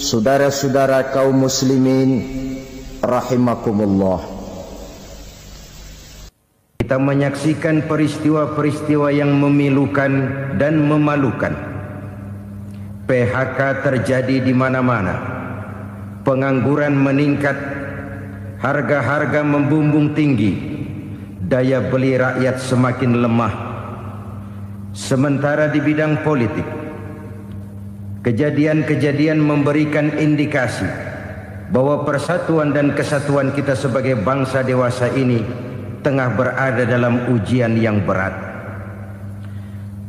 saudara-saudara kaum muslimin rahimakumullah. Kita menyaksikan peristiwa-peristiwa yang memilukan dan memalukan. PHK terjadi di mana-mana. Pengangguran meningkat, harga-harga membumbung tinggi, daya beli rakyat semakin lemah. Sementara di bidang politik, kejadian-kejadian memberikan indikasi bahwa persatuan dan kesatuan kita sebagai bangsa dewasa ini tengah berada dalam ujian yang berat.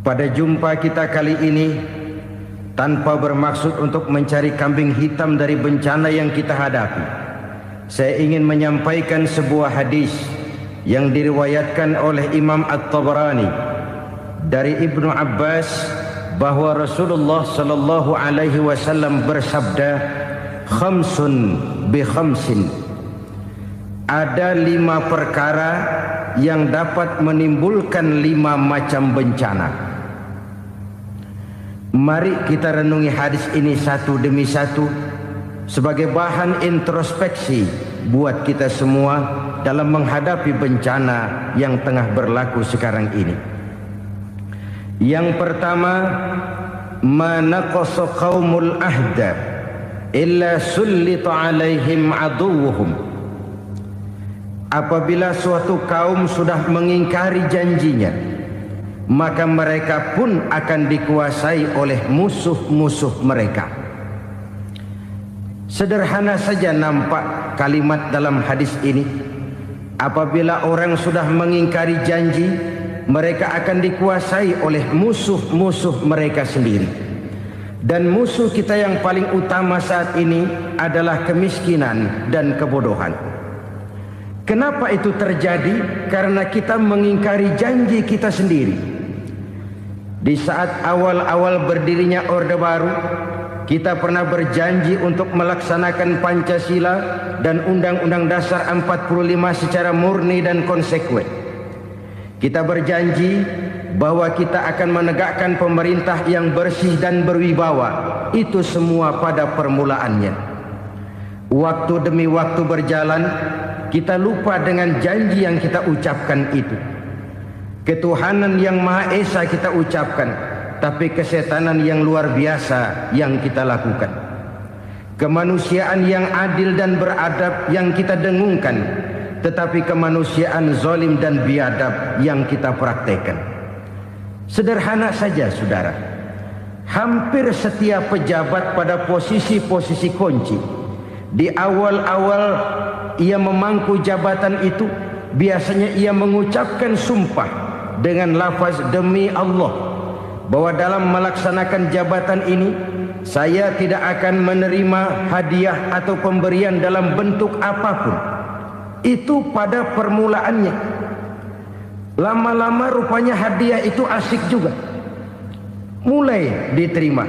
Pada jumpa kita kali ini, tanpa bermaksud untuk mencari kambing hitam dari bencana yang kita hadapi, saya ingin menyampaikan sebuah hadis yang diriwayatkan oleh Imam At-Tabarani dari Ibnu Abbas bahwa Rasulullah sallallahu alaihi wasallam bersabda, khamsun bi khamsin. Ada 5 perkara yang dapat menimbulkan 5 macam bencana. Mari kita renungi hadis ini satu demi satu sebagai bahan introspeksi buat kita semua dalam menghadapi bencana yang tengah berlaku sekarang ini. Yang pertama, manaqasa qaumul ahda illa sullita alaihim aduwuhum. Apabila suatu kaum sudah mengingkari janjinya, maka mereka pun akan dikuasai oleh musuh-musuh mereka. Sederhana saja nampak kalimat dalam hadis ini. Apabila orang sudah mengingkari janji, mereka akan dikuasai oleh musuh-musuh mereka sendiri. Dan musuh kita yang paling utama saat ini adalah kemiskinan dan kebodohan. Kenapa itu terjadi? Karena kita mengingkari janji kita sendiri. Di saat awal-awal berdirinya Orde Baru, kita pernah berjanji untuk melaksanakan Pancasila dan Undang-Undang Dasar 45 secara murni dan konsekuen. Kita berjanji bahwa kita akan menegakkan pemerintah yang bersih dan berwibawa. Itu semua pada permulaannya. Waktu demi waktu berjalan, kita lupa dengan janji yang kita ucapkan itu. Ketuhanan yang Maha Esa kita ucapkan, tapi kesetanan yang luar biasa yang kita lakukan. Kemanusiaan yang adil dan beradab yang kita dengungkan, tetapi kemanusiaan zalim dan biadab yang kita praktekkan. Sederhana saja saudara, hampir setiap pejabat pada posisi-posisi kunci, di awal-awal ia memangku jabatan itu, biasanya ia mengucapkan sumpah dengan lafaz demi Allah, bahwa dalam melaksanakan jabatan ini saya tidak akan menerima hadiah atau pemberian dalam bentuk apapun. Itu pada permulaannya. Lama-lama rupanya hadiah itu asik juga, mulai diterima.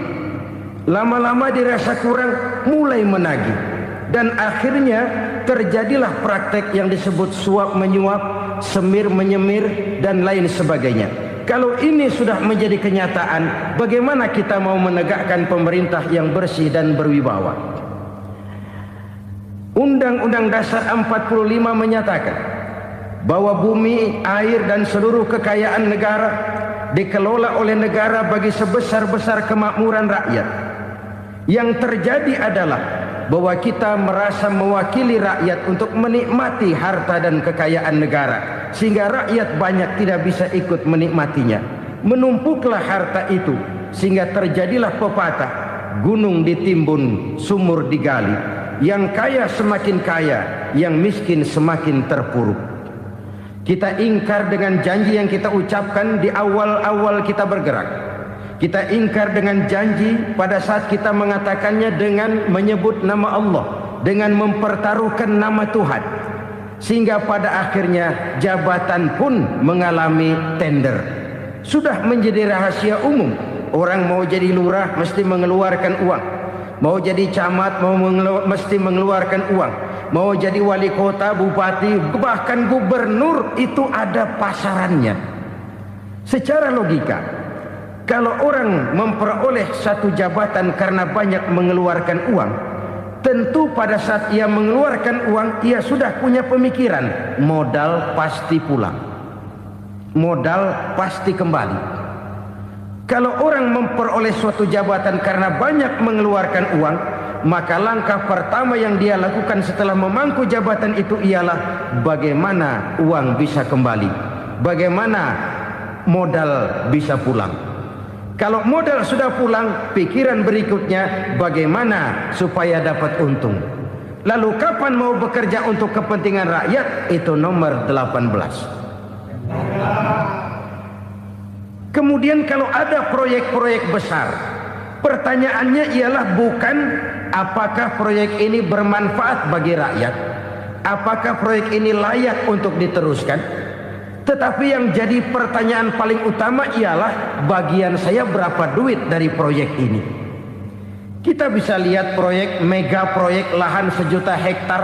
Lama-lama dirasa kurang, mulai menagih. Dan akhirnya terjadilah praktek yang disebut suap menyuap, semir menyemir, dan lain sebagainya. Kalau ini sudah menjadi kenyataan, bagaimana kita mau menegakkan pemerintah yang bersih dan berwibawa? Undang-Undang Dasar 45 menyatakan bahwa bumi, air, dan seluruh kekayaan negara dikelola oleh negara bagi sebesar-besar kemakmuran rakyat. Yang terjadi adalah bahwa kita merasa mewakili rakyat untuk menikmati harta dan kekayaan negara, sehingga rakyat banyak tidak bisa ikut menikmatinya. Menumpuklah harta itu sehingga terjadilah pepatah, gunung ditimbun, sumur digali. Yang kaya semakin kaya, yang miskin semakin terpuruk. Kita ingkar dengan janji yang kita ucapkan di awal-awal kita bergerak. Kita ingkar dengan janji pada saat kita mengatakannya dengan menyebut nama Allah, dengan mempertaruhkan nama Tuhan. Sehingga pada akhirnya jabatan pun mengalami tender. Sudah menjadi rahasia umum. Orang mau jadi lurah mesti mengeluarkan uang. Mau jadi camat mesti mengeluarkan uang. Mau jadi wali kota, bupati, bahkan gubernur, itu ada pasarannya. Secara logika, Kalau orang memperoleh satu jabatan karena banyak mengeluarkan uang, tentu pada saat ia mengeluarkan uang, ia sudah punya pemikiran, modal pasti pulang, modal pasti kembali. Kalau orang memperoleh suatu jabatan karena banyak mengeluarkan uang, maka langkah pertama yang dia lakukan setelah memangku jabatan itu ialah bagaimana uang bisa kembali, bagaimana modal bisa pulang. Kalau modal sudah pulang, pikiran berikutnya bagaimana supaya dapat untung. Lalu kapan mau bekerja untuk kepentingan rakyat? Itu nomor 18. Kemudian kalau ada proyek-proyek besar, pertanyaannya ialah bukan apakah proyek ini bermanfaat bagi rakyat, apakah proyek ini layak untuk diteruskan, tetapi yang jadi pertanyaan paling utama ialah bagian saya berapa duit dari proyek ini. Kita bisa lihat proyek, mega proyek lahan 1 juta hektar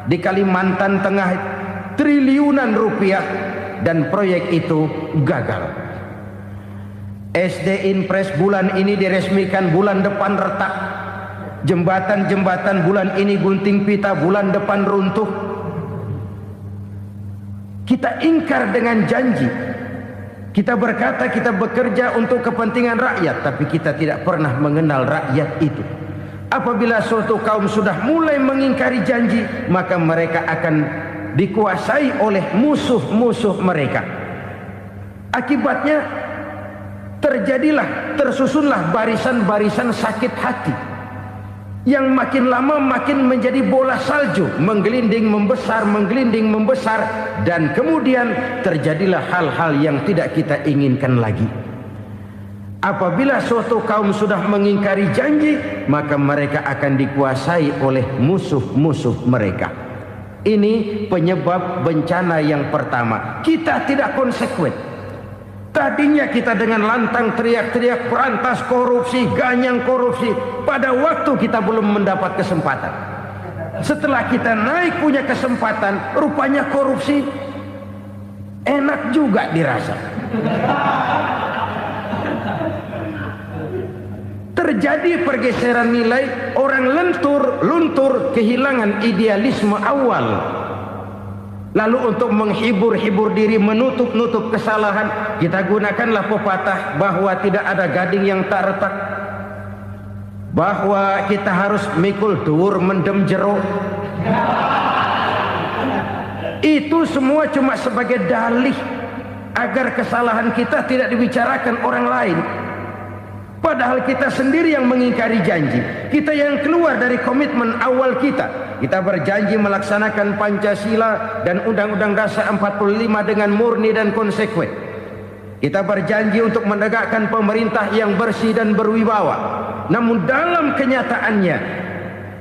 di Kalimantan Tengah, triliunan rupiah, dan proyek itu gagal. SD Inpres bulan ini diresmikan, bulan depan retak. Jembatan-jembatan bulan ini gunting pita, bulan depan runtuh. Kita ingkar dengan janji. Kita berkata kita bekerja untuk kepentingan rakyat, tapi kita tidak pernah mengenal rakyat itu. Apabila suatu kaum sudah mulai mengingkari janji, maka mereka akan dikuasai oleh musuh-musuh mereka. Akibatnya tersusunlah barisan-barisan sakit hati yang makin lama makin menjadi bola salju, menggelinding membesar, dan kemudian terjadilah hal-hal yang tidak kita inginkan lagi. Apabila suatu kaum sudah mengingkari janji, maka mereka akan dikuasai oleh musuh-musuh mereka. Ini penyebab bencana yang pertama. Kita tidak konsekuen. Tadinya kita dengan lantang teriak-teriak berantas korupsi, ganyang korupsi. Pada waktu kita belum mendapat kesempatan. Setelah kita naik punya kesempatan, rupanya korupsi enak juga dirasa. Terjadi pergeseran nilai, orang luntur, kehilangan idealisme awal. Lalu untuk menghibur diri, menutup kesalahan, kita gunakanlah pepatah bahwa tidak ada gading yang tak retak, bahwa kita harus mikul dhuwur mendem jero. Itu semua cuma sebagai dalih agar kesalahan kita tidak dibicarakan orang lain. Padahal kita sendiri yang mengingkari janji. Kita yang keluar dari komitmen awal kita. Kita berjanji melaksanakan Pancasila dan Undang-Undang Dasar 45 dengan murni dan konsekuen. Kita berjanji untuk menegakkan pemerintah yang bersih dan berwibawa. Namun dalam kenyataannya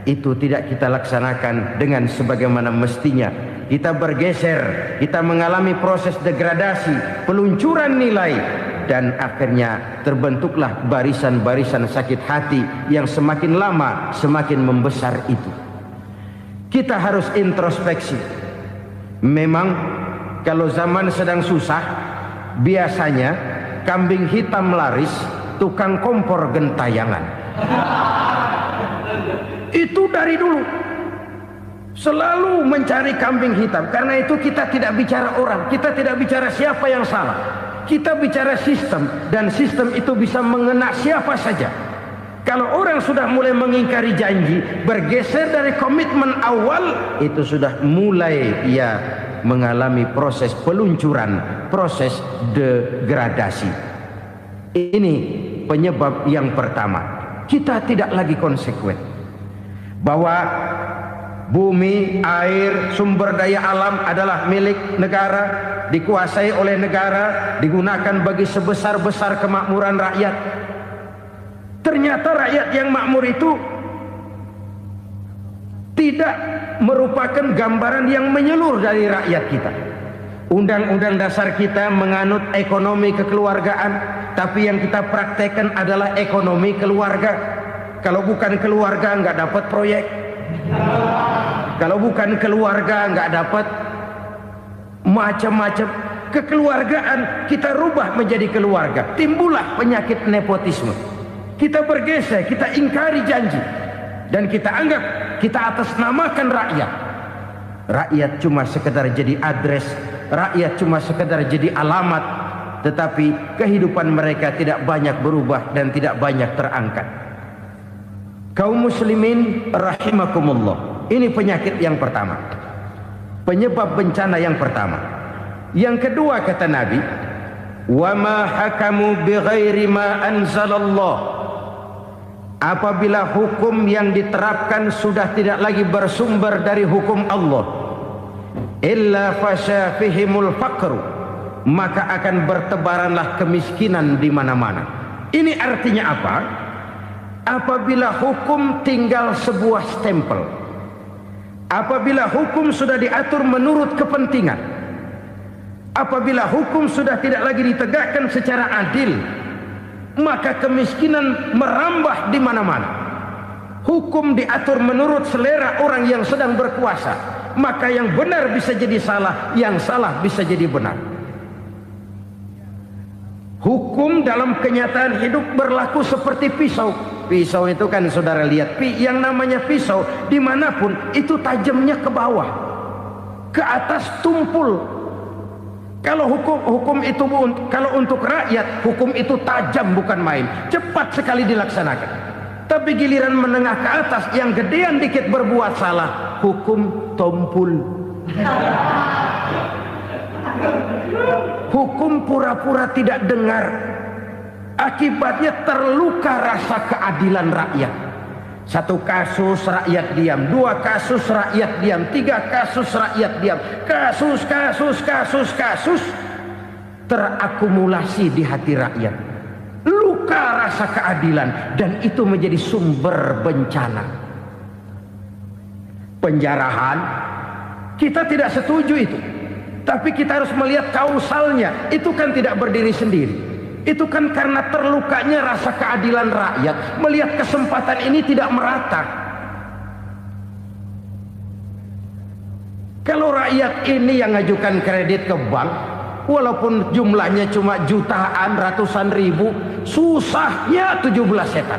itu tidak kita laksanakan dengan sebagaimana mestinya. Kita bergeser, kita mengalami proses degradasi, peluncuran nilai, dan akhirnya terbentuklah barisan-barisan sakit hati yang semakin lama semakin membesar itu. Kita harus introspeksi. Memang kalau zaman sedang susah, biasanya kambing hitam laris, tukang kompor gentayangan. Itu dari dulu selalu mencari kambing hitam. Karena itu kita tidak bicara orang, kita tidak bicara siapa yang salah, kita bicara sistem, dan sistem itu bisa mengena siapa saja. Kalau orang sudah mulai mengingkari janji, bergeser dari komitmen awal, itu sudah mulai ia mengalami proses peluncuran, proses degradasi. Ini penyebab yang pertama. Kita tidak lagi konsekuen bahwa bumi, air, sumber daya alam adalah milik negara, dikuasai oleh negara, digunakan bagi sebesar-besar kemakmuran rakyat. Ternyata rakyat yang makmur itu tidak merupakan gambaran yang menyeluruh dari rakyat kita. Undang-undang dasar kita menganut ekonomi kekeluargaan, tapi yang kita praktekkan adalah ekonomi keluarga. Kalau bukan keluarga nggak dapat proyek. Kalau bukan keluarga nggak dapat macam-macam. kekeluargaan kita rubah menjadi keluarga, timbullah penyakit nepotisme. Kita bergeser, kita ingkari janji, dan kita anggap kita atasnamakan rakyat. Rakyat cuma sekedar jadi address, rakyat cuma sekedar jadi alamat, tetapi kehidupan mereka tidak banyak berubah dan tidak banyak terangkat. Kaum muslimin rahimakumullah, ini penyakit yang pertama, penyebab bencana yang pertama. Yang kedua kata Nabi, wa ma hakamu bighairi ma anzalallah, apabila hukum yang diterapkan sudah tidak lagi bersumber dari hukum Allah, illa fasya fihimul faqru, maka akan bertebaranlah kemiskinan di mana-mana. Ini artinya apa? Apabila hukum tinggal sebuah stempel, apabila hukum sudah diatur menurut kepentingan, apabila hukum sudah tidak lagi ditegakkan secara adil, maka kemiskinan merambah di mana-mana. Hukum diatur menurut selera orang yang sedang berkuasa, maka yang benar bisa jadi salah, yang salah bisa jadi benar. Hukum dalam kenyataan hidup berlaku seperti pisau. Pisau itu kan saudara lihat, yang namanya pisau dimanapun itu tajamnya ke bawah, ke atas tumpul. Kalau hukum itu, kalau untuk rakyat, hukum itu tajam bukan main, cepat sekali dilaksanakan. Tapi giliran menengah ke atas, yang gedean dikit berbuat salah, hukum tumpul. Hukum pura-pura tidak dengar, akibatnya terluka rasa keadilan rakyat. Satu kasus rakyat diam, dua kasus rakyat diam, tiga kasus rakyat diam, kasus terakumulasi di hati rakyat, luka rasa keadilan, dan itu menjadi sumber bencana. Penjarahan, kita tidak setuju itu, tapi kita harus melihat kausalnya. Itu kan tidak berdiri sendiri. Itu kan karena terlukanya rasa keadilan rakyat, melihat kesempatan ini tidak merata. Kalau rakyat ini yang ngajukan kredit ke bank, walaupun jumlahnya cuma jutaan, ratusan ribu, susahnya 17 setan.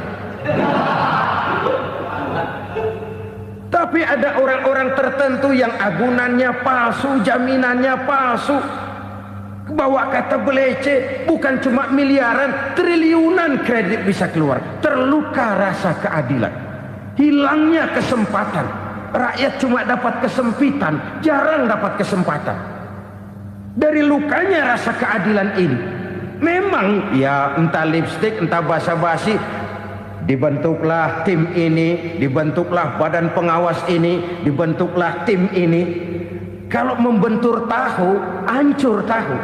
Tapi ada orang-orang tertentu yang agunannya palsu, jaminannya palsu, bawa kata belece, bukan cuma miliaran, triliunan kredit bisa keluar. Terluka rasa keadilan, hilangnya kesempatan. Rakyat cuma dapat kesempitan, jarang dapat kesempatan. Dari lukanya rasa keadilan ini, memang ya entah lipstik, entah basa-basi, dibentuklah tim ini, dibentuklah badan pengawas ini, dibentuklah tim ini. Kalau membentur tahu, hancur tahu.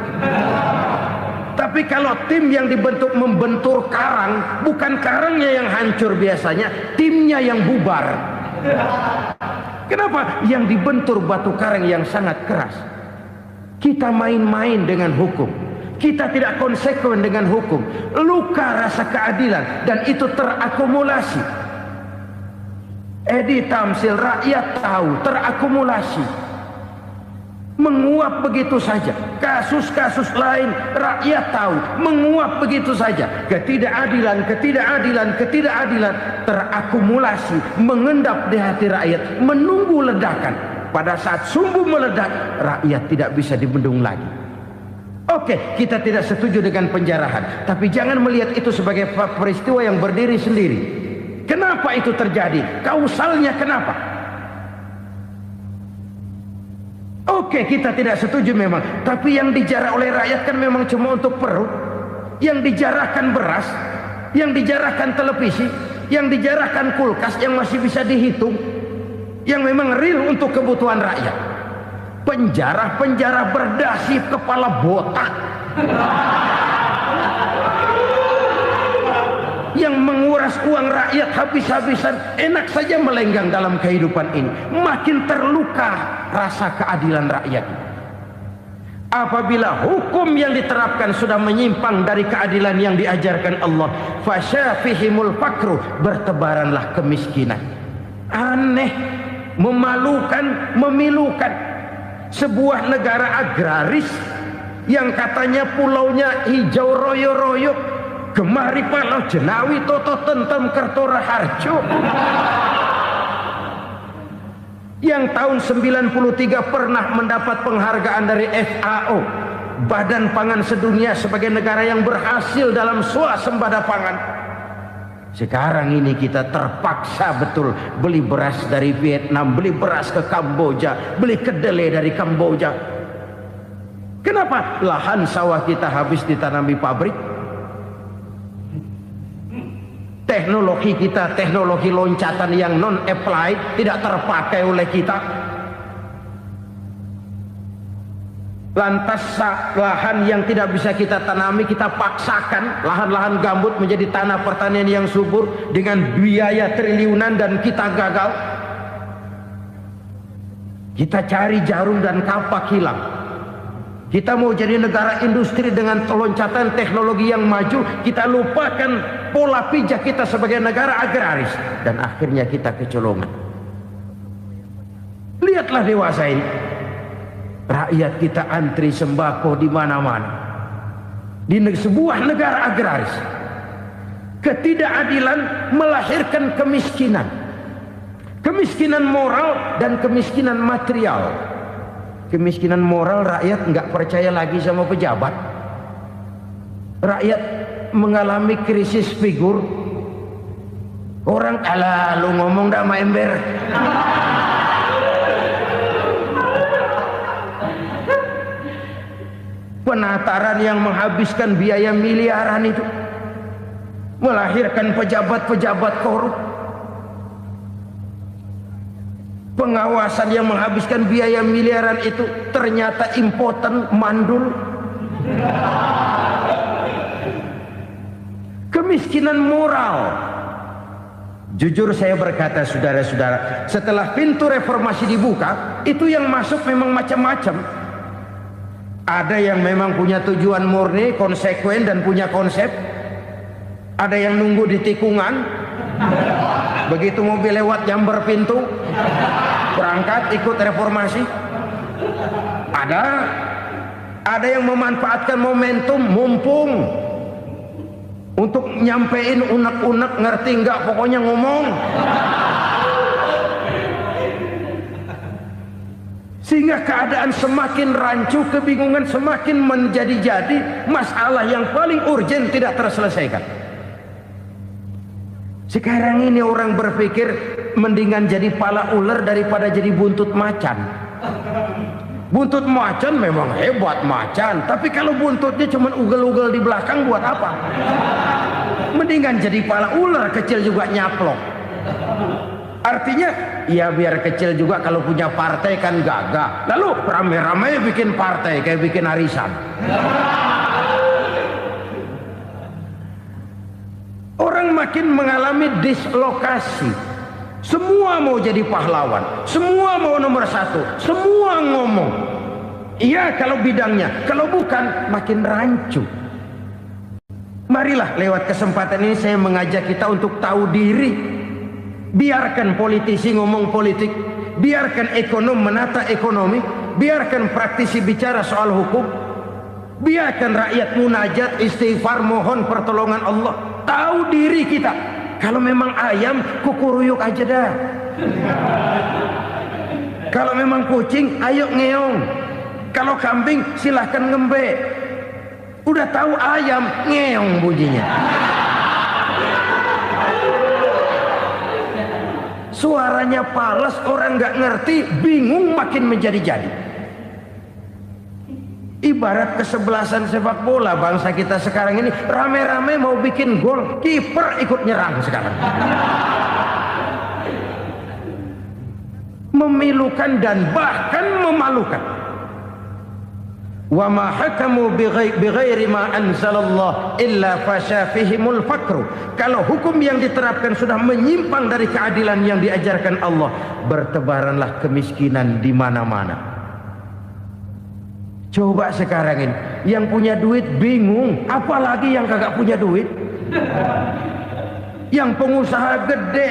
Tapi kalau tim yang dibentuk membentur karang, bukan karangnya yang hancur biasanya, timnya yang bubar. Kenapa? Yang dibentur batu karang yang sangat keras. Kita main-main dengan hukum, kita tidak konsekuen dengan hukum, luka rasa keadilan, dan itu terakumulasi. Edi Tamsil, rakyat tahu, terakumulasi, menguap begitu saja. Kasus-kasus lain rakyat tahu, menguap begitu saja. Ketidakadilan terakumulasi, mengendap di hati rakyat, menunggu ledakan. Pada saat sumbu meledak, rakyat tidak bisa dibendung lagi. Oke, kita tidak setuju dengan penjarahan, tapi jangan melihat itu sebagai peristiwa yang berdiri sendiri. Kenapa itu terjadi? Kausalnya kenapa? Oke, kita tidak setuju memang, tapi yang dijarah oleh rakyat kan memang cuma untuk perut. Yang dijarahkan beras, yang dijarahkan televisi, yang dijarahkan kulkas yang masih bisa dihitung, yang memang real untuk kebutuhan rakyat. Penjara-penjara berdasi kepala botak yang menguras uang rakyat habis-habisan, enak saja melenggang dalam kehidupan ini. Makin terluka rasa keadilan rakyat. Apabila hukum yang diterapkan sudah menyimpang dari keadilan yang diajarkan Allah, fasyafihimul fakru, bertebaranlah kemiskinan. Aneh, memalukan, memilukan. Sebuah negara agraris yang katanya pulaunya hijau royo-royo, gemari palau jenawi toto tentem kertora harjo, yang tahun 93 pernah mendapat penghargaan dari FAO, Badan Pangan Sedunia, sebagai negara yang berhasil dalam swasembada pangan. Sekarang ini kita terpaksa betul beli beras dari Vietnam, beli beras ke Kamboja, beli kedelai dari Kamboja. Kenapa? Lahan sawah kita habis ditanami pabrik. Teknologi kita, teknologi loncatan yang non-applied, tidak terpakai oleh kita. Lantas lahan yang tidak bisa kita tanami, kita paksakan lahan-lahan gambut menjadi tanah pertanian yang subur dengan biaya triliunan, dan kita gagal. Kita cari jarum dan kapak hilang. Kita mau jadi negara industri dengan loncatan teknologi yang maju, kita lupakan pola pijak kita sebagai negara agraris, dan akhirnya kita kecolongan. Lihatlah dewasa ini, rakyat kita antri sembako di mana-mana. Di sebuah negara agraris, ketidakadilan melahirkan kemiskinan, kemiskinan moral dan kemiskinan material. Kemiskinan moral, rakyat nggak percaya lagi sama pejabat. Rakyat mengalami krisis figur. Orang, alah lu ngomong dah sama ember. Penataran yang menghabiskan biaya miliaran itu melahirkan pejabat-pejabat korup. Pengawasan yang menghabiskan biaya miliaran itu ternyata impoten, mandul. Kemiskinan moral. Jujur saya berkata, saudara-saudara, setelah pintu reformasi dibuka, itu yang masuk memang macam-macam. Ada yang memang punya tujuan murni, konsekuen dan punya konsep. Ada yang nunggu di tikungan, begitu mobil lewat nyamber pintu, berangkat ikut reformasi. Ada yang memanfaatkan momentum, mumpung, untuk nyampein unek-unek, ngerti nggak, pokoknya ngomong. Sehingga keadaan semakin rancu, kebingungan semakin menjadi-jadi, masalah yang paling urgen tidak terselesaikan. Sekarang ini orang berpikir mendingan jadi pala ular daripada jadi buntut macan. Buntut macan memang hebat macan, tapi kalau buntutnya cuma ugel-ugel di belakang buat apa? Mendingan jadi pala ular, kecil juga nyaplok. Artinya ya biar kecil juga kalau punya partai kan gagah. Lalu rame-rame bikin partai kayak bikin arisan. Orang makin mengalami dislokasi. Semua mau jadi pahlawan, semua mau nomor satu, semua ngomong. Iya kalau bidangnya, kalau bukan makin rancu. Marilah lewat kesempatan ini saya mengajak kita untuk tahu diri. Biarkan politisi ngomong politik, biarkan ekonom menata ekonomi, biarkan praktisi bicara soal hukum, biarkan rakyat munajat, istighfar, mohon pertolongan Allah. Tahu diri kita. Kalau memang ayam, kukuruyuk aja dah. Kalau memang kucing, ayo ngeong. Kalau kambing, silahkan ngembe. Udah tahu ayam, ngeong bunyinya. Suaranya palas, orang nggak ngerti, bingung, makin menjadi-jadi. Ibarat kesebelasan sepak bola bangsa kita sekarang ini, rame-rame mau bikin gol, kiper ikut nyerang sekarang. Memilukan dan bahkan memalukan. Wa ma hakamu bighairi ma anzalallah illa fasha fihimul fakru. Kalau hukum yang diterapkan sudah menyimpang dari keadilan yang diajarkan Allah, bertebaranlah kemiskinan di mana-mana. Coba sekarang ini, yang punya duit bingung, apalagi yang kagak punya duit. Yang pengusaha gede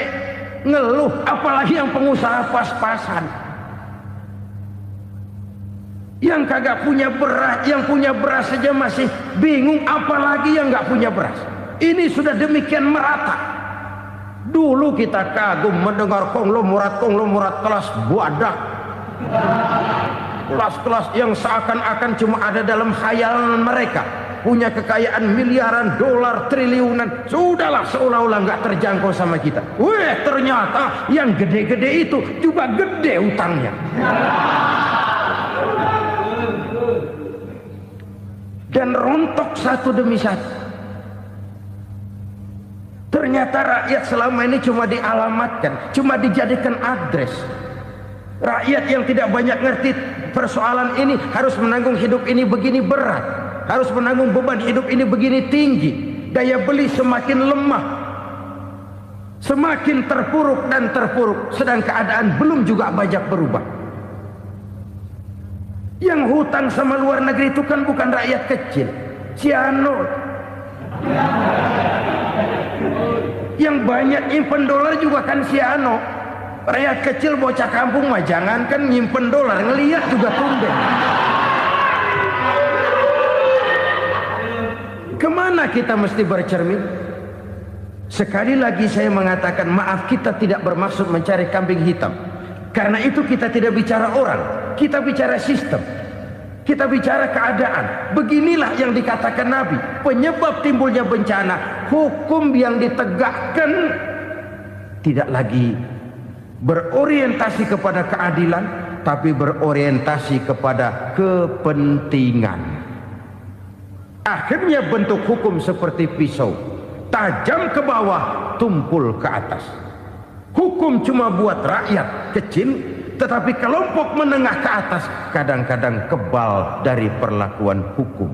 ngeluh, apalagi yang pengusaha pas-pasan. Yang kagak punya beras, yang punya beras saja masih bingung, apalagi yang nggak punya beras. Ini sudah demikian merata. Dulu kita kagum mendengar konglomerat kelas buadak, kelas-kelas yang seakan-akan cuma ada dalam khayalan mereka, punya kekayaan miliaran dolar, triliunan. Sudahlah, seolah-olah nggak terjangkau sama kita. Weh, ternyata yang gede-gede itu juga gede utangnya. Dan rontok satu demi satu. Ternyata rakyat selama ini cuma dialamatkan, cuma dijadikan address. Rakyat yang tidak banyak ngerti persoalan ini harus menanggung hidup ini begini berat, harus menanggung beban hidup ini begini tinggi, daya beli semakin lemah, semakin terpuruk dan terpuruk, sedang keadaan belum juga banyak berubah. Yang hutang sama luar negeri itu kan bukan rakyat kecil, Ciano. Yang banyak nyimpen dolar juga kan Ciano. Rakyat kecil bocah kampung mah jangankan nyimpen dolar, ngelihat juga tumben. Kemana kita mesti bercermin? Sekali lagi saya mengatakan, maaf, kita tidak bermaksud mencari kambing hitam. Karena itu kita tidak bicara orang, kita bicara sistem, kita bicara keadaan. Beginilah yang dikatakan Nabi, penyebab timbulnya bencana, hukum yang ditegakkan tidak lagi berorientasi kepada keadilan, tapi berorientasi kepada kepentingan. Akhirnya bentuk hukum seperti pisau, tajam ke bawah, tumpul ke atas. Hukum cuma buat rakyat kecil, tetapi kelompok menengah ke atas kadang-kadang kebal dari perlakuan hukum.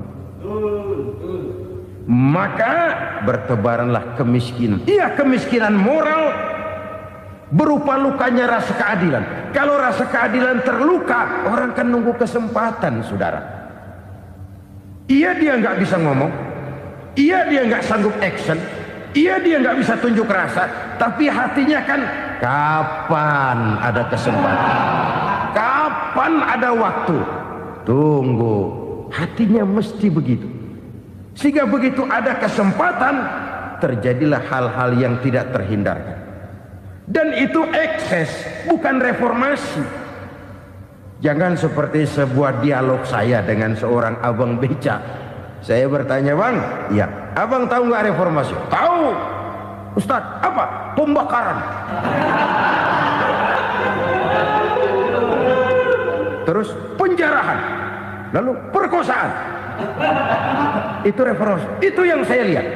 Maka bertebaranlah kemiskinan. Iya, kemiskinan moral berupa lukanya rasa keadilan. Kalau rasa keadilan terluka, orang kan nunggu kesempatan, saudara. Iya, dia nggak bisa ngomong, iya, dia nggak sanggup action, iya, dia nggak bisa tunjuk rasa, tapi hatinya kan, kapan ada kesempatan, kapan ada waktu, tunggu. Hatinya mesti begitu. Sehingga begitu ada kesempatan, terjadilah hal-hal yang tidak terhindarkan. Dan itu ekses, bukan reformasi. Jangan seperti sebuah dialog saya dengan seorang abang beca. Saya bertanya, bang, ya, abang tahu nggak reformasi? Tahu. Ustaz, apa? Pembakaran. Terus penjarahan. Lalu perkosaan. Itu reformasi. Itu yang saya lihat.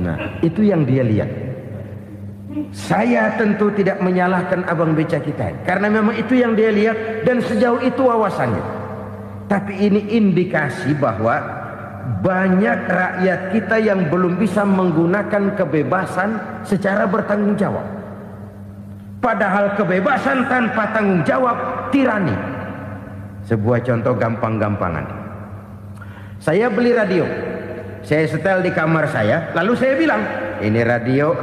Nah, itu yang dia lihat. Saya tentu tidak menyalahkan abang beca kita, karena memang itu yang dia lihat dan sejauh itu wawasannya. Tapi ini indikasi bahwa banyak rakyat kita yang belum bisa menggunakan kebebasan secara bertanggung jawab. Padahal kebebasan tanpa tanggung jawab tirani. Sebuah contoh gampang-gampangan. Saya beli radio, saya setel di kamar saya, lalu saya bilang, ini radio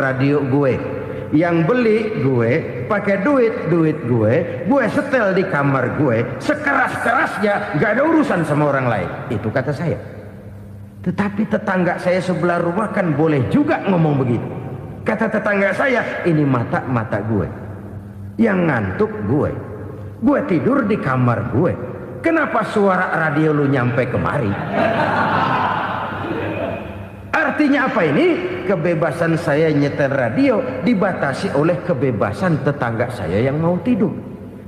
gue. Yang beli gue, pakai duit gue setel di kamar gue, sekeras-kerasnya, gak ada urusan sama orang lain. Itu kata saya. Tetapi tetangga saya sebelah rumah kan boleh juga ngomong begitu. Kata tetangga saya, ini mata gue, yang ngantuk gue tidur di kamar gue, kenapa suara radio lu nyampe kemari? Artinya apa ini? Kebebasan saya nyetel radio dibatasi oleh kebebasan tetangga saya yang mau tidur.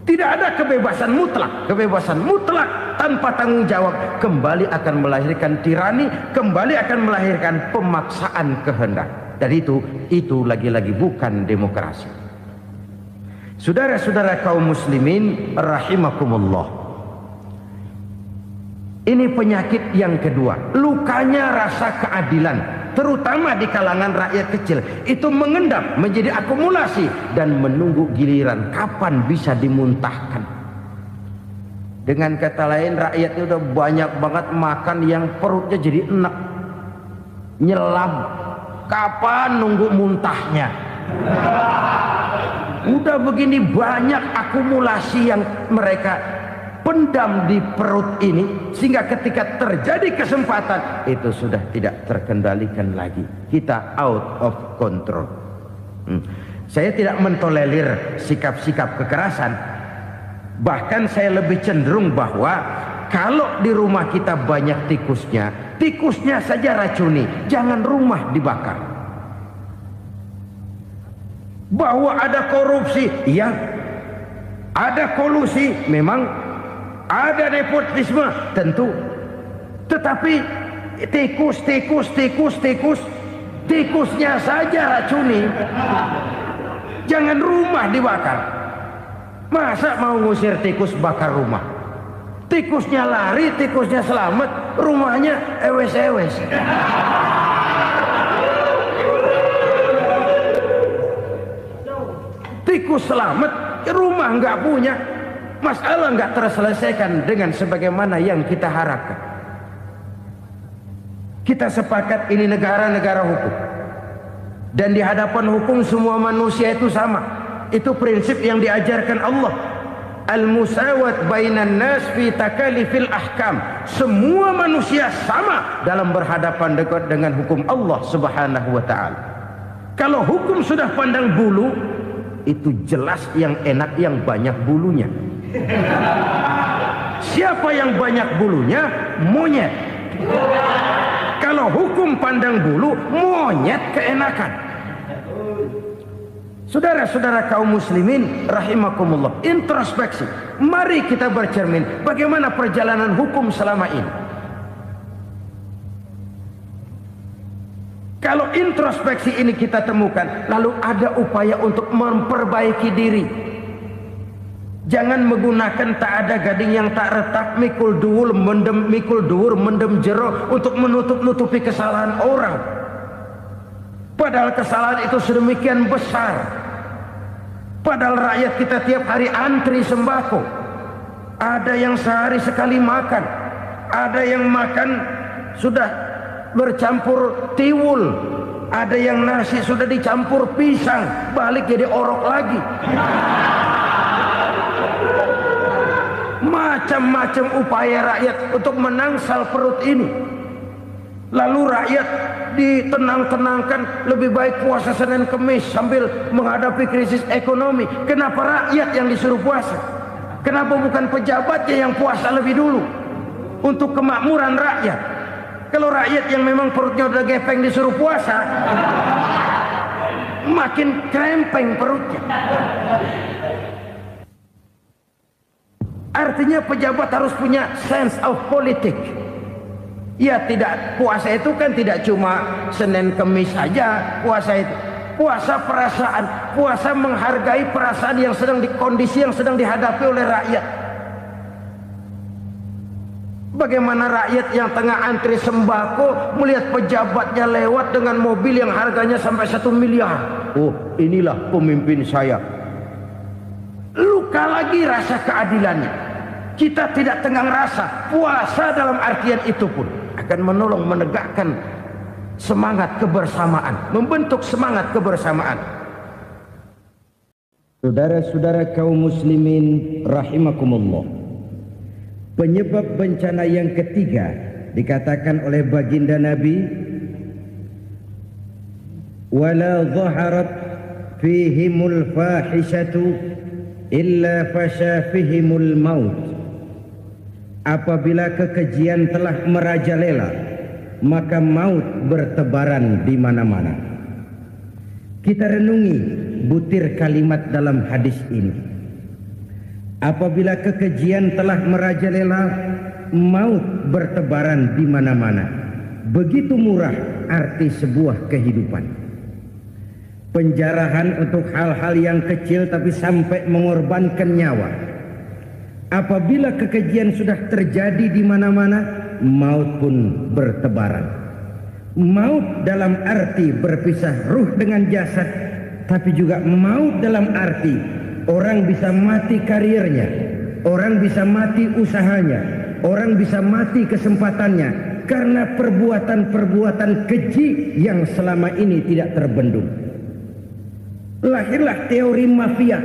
Tidak ada kebebasan mutlak. Kebebasan mutlak tanpa tanggung jawab kembali akan melahirkan tirani, kembali akan melahirkan pemaksaan kehendak. Dan itu lagi-lagi bukan demokrasi. Saudara-saudara kaum muslimin rahimakumullah. Ini penyakit yang kedua, lukanya rasa keadilan, terutama di kalangan rakyat kecil. Itu mengendap menjadi akumulasi dan menunggu giliran kapan bisa dimuntahkan. Dengan kata lain, rakyatnya udah banyak banget makan yang perutnya jadi enak, nyelam. Kapan nunggu muntahnya? Udah begini banyak akumulasi yang mereka pendam di perut ini, sehingga ketika terjadi kesempatan itu sudah tidak terkendalikan lagi, kita out of control. Saya tidak mentolerir sikap-sikap kekerasan, bahkan saya lebih cenderung bahwa kalau di rumah kita banyak tikusnya saja racuni, jangan rumah dibakar. Bahwa ada korupsi, iya. Ada kolusi, memang. Ada nepotisme, tentu. Tetapi tikusnya saja racuni. Jangan rumah dibakar. Masa mau ngusir tikus bakar rumah? Tikusnya lari, tikusnya selamat, rumahnya ewes-ewes. Tikus selamat, rumah nggak punya, masalah nggak terselesaikan dengan sebagaimana yang kita harapkan. Kita sepakat ini negara hukum, dan di hadapan hukum semua manusia itu sama. Itu prinsip yang diajarkan Allah. Al-musawat bainan nas fi takalifil ahkam. Semua manusia sama dalam berhadapan dekat dengan hukum Allah Subhanahu wa taala. Kalau hukum sudah pandang bulu, itu jelas yang enak yang banyak bulunya. Siapa yang banyak bulunya? Monyet. Kalau hukum pandang bulu, monyet keenakan. Saudara-saudara kaum muslimin rahimakumullah, introspeksi. Mari kita bercermin bagaimana perjalanan hukum selama ini. Kalau introspeksi ini kita temukan, lalu ada upaya untuk memperbaiki diri. Jangan menggunakan tak ada gading yang tak retak, mikul duwur mendem jero untuk menutup-nutupi kesalahan orang. Padahal kesalahan itu sedemikian besar. Padahal rakyat kita tiap hari antri sembako. Ada yang sehari sekali makan, ada yang makan sudah bercampur tiwul, ada yang nasi sudah dicampur pisang, balik jadi orok lagi. Macam-macam upaya rakyat untuk menangsal perut ini. Lalu rakyat ditenang-tenangkan, lebih baik puasa Senin Kemis sambil menghadapi krisis ekonomi. Kenapa rakyat yang disuruh puasa? Kenapa bukan pejabatnya yang puasa lebih dulu untuk kemakmuran rakyat? Kalau rakyat yang memang perutnya udah gepeng disuruh puasa, makin krempeng perutnya. Artinya pejabat harus punya sense of politics. Ya, tidak, puasa itu kan tidak cuma Senin Kemis saja puasa itu. Puasa perasaan, puasa menghargai perasaan yang sedang kondisi yang sedang dihadapi oleh rakyat. Bagaimana rakyat yang tengah antri sembako melihat pejabatnya lewat dengan mobil yang harganya sampai 1 miliar. Oh, inilah pemimpin saya. Luka lagi rasa keadilannya. Kita tidak tenggang rasa. Puasa dalam artian itu pun akan menolong menegakkan semangat kebersamaan, membentuk semangat kebersamaan. Saudara-saudara kaum muslimin rahimakumullah, penyebab bencana yang ketiga dikatakan oleh baginda Nabi, wala zaharat fihimul fahishatu illa fasha fihimul maut. Apabila kekejian telah merajalela, maka maut bertebaran di mana-mana. Kita renungi butir kalimat dalam hadis ini. Apabila kekejian telah merajalela, maut bertebaran di mana-mana. Begitu murah arti sebuah kehidupan. Penjarahan untuk hal-hal yang kecil tapi sampai mengorbankan nyawa. Apabila kekejian sudah terjadi di mana-mana, maut pun bertebaran. Maut dalam arti berpisah ruh dengan jasad, tapi juga maut dalam arti orang bisa mati karirnya, orang bisa mati usahanya, orang bisa mati kesempatannya karena perbuatan-perbuatan keji yang selama ini tidak terbendung. Lahirlah teori mafia.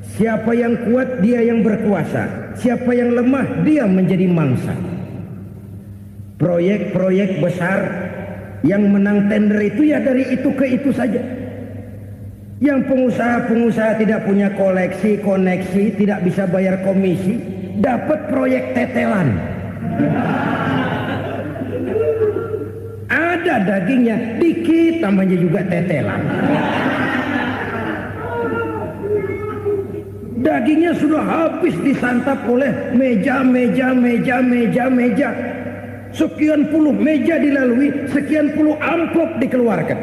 Siapa yang kuat dia yang berkuasa, siapa yang lemah dia menjadi mangsa. Proyek-proyek besar yang menang tender itu ya dari itu ke itu saja. Yang pengusaha-pengusaha tidak punya koneksi, tidak bisa bayar komisi, dapat proyek tetelan. Ada dagingnya, dikit namanya juga tetelan. Dagingnya sudah habis disantap oleh meja. Sekian puluh meja dilalui, sekian puluh amplop dikeluarkan.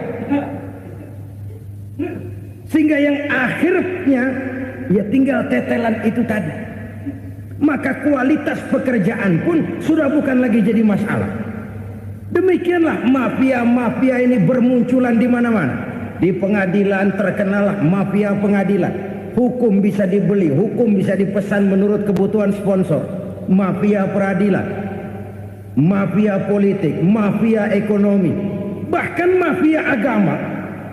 Sehingga yang akhirnya ya tinggal tetelan itu tadi. Maka kualitas pekerjaan pun sudah bukan lagi jadi masalah. Demikianlah mafia-mafia ini bermunculan di mana-mana. Di pengadilan terkenallah mafia pengadilan. Hukum bisa dibeli, hukum bisa dipesan menurut kebutuhan sponsor. Mafia peradilan, mafia politik, mafia ekonomi, bahkan mafia agama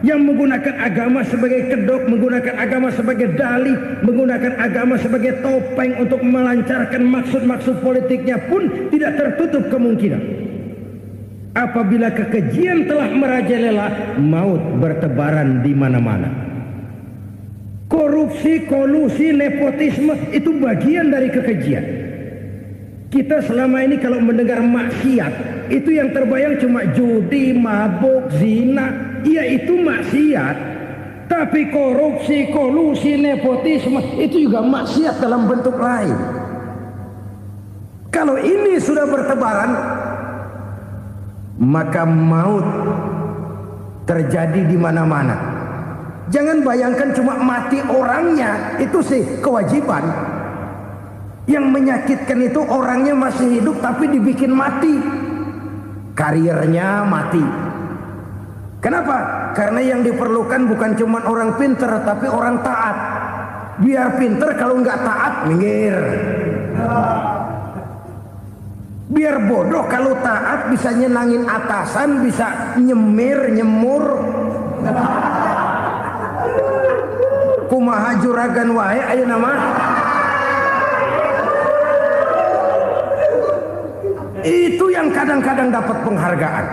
yang menggunakan agama sebagai kedok, menggunakan agama sebagai dalih, menggunakan agama sebagai topeng untuk melancarkan maksud-maksud politiknya pun tidak tertutup kemungkinan. Apabila kekejian telah merajalela, maut bertebaran di mana-mana. Korupsi, kolusi, nepotisme itu bagian dari kekejian. Kita selama ini kalau mendengar maksiat, itu yang terbayang cuma judi, mabuk, zina. Iya itu maksiat. Tapi korupsi, kolusi, nepotisme itu juga maksiat dalam bentuk lain. Kalau ini sudah bertebaran, maka maut terjadi di mana-mana. Jangan bayangkan cuma mati orangnya, itu sih kewajiban. Yang menyakitkan itu orangnya masih hidup tapi dibikin mati. Karirnya mati. Kenapa? Karena yang diperlukan bukan cuma orang pinter tapi orang taat. Biar pinter, kalau nggak taat minggir. Biar bodoh, kalau taat bisa nyenangin atasan, bisa nyemur. Kumaha juragan wae ayo nama. Itu yang kadang-kadang dapat penghargaan.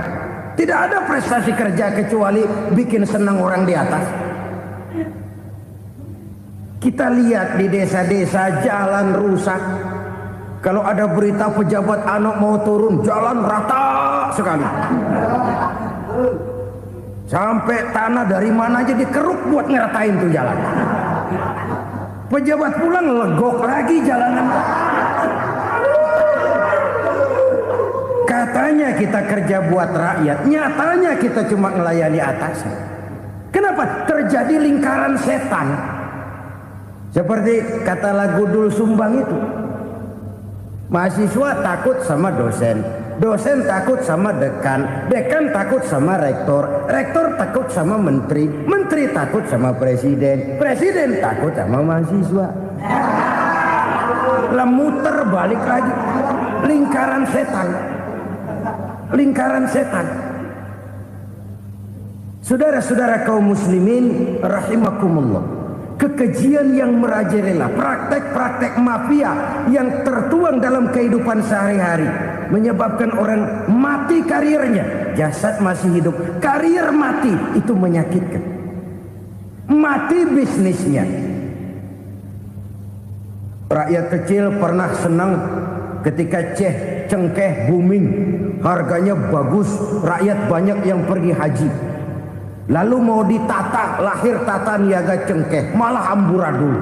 Tidak ada prestasi kerja kecuali bikin senang orang di atas. Kita lihat di desa-desa jalan rusak. Kalau ada berita pejabat anak mau turun, jalan rata sekali. Sampai tanah dari mana aja dikeruk buat ngeratain tuh jalan. Pejabat pulang legok lagi jalanan. Katanya kita kerja buat rakyat, nyatanya kita cuma melayani atasnya. Kenapa? Terjadi lingkaran setan. Seperti kata lagu Dul Sumbang itu. Mahasiswa takut sama dosen, dosen takut sama dekan, dekan takut sama rektor, rektor takut sama menteri, menteri takut sama presiden, presiden takut sama mahasiswa. Lah muter balik lagi, lingkaran setan, lingkaran setan. Saudara-saudara kaum muslimin rahimakumullah, kekejian yang merajalela, praktek-praktek mafia yang tertuang dalam kehidupan sehari-hari menyebabkan orang mati karirnya, jasad masih hidup, karir mati, itu menyakitkan. Mati bisnisnya. Rakyat kecil pernah senang ketika cengkeh booming, harganya bagus, rakyat banyak yang pergi haji. Lalu mau ditata, lahir tata niaga cengkeh, malah amburadul.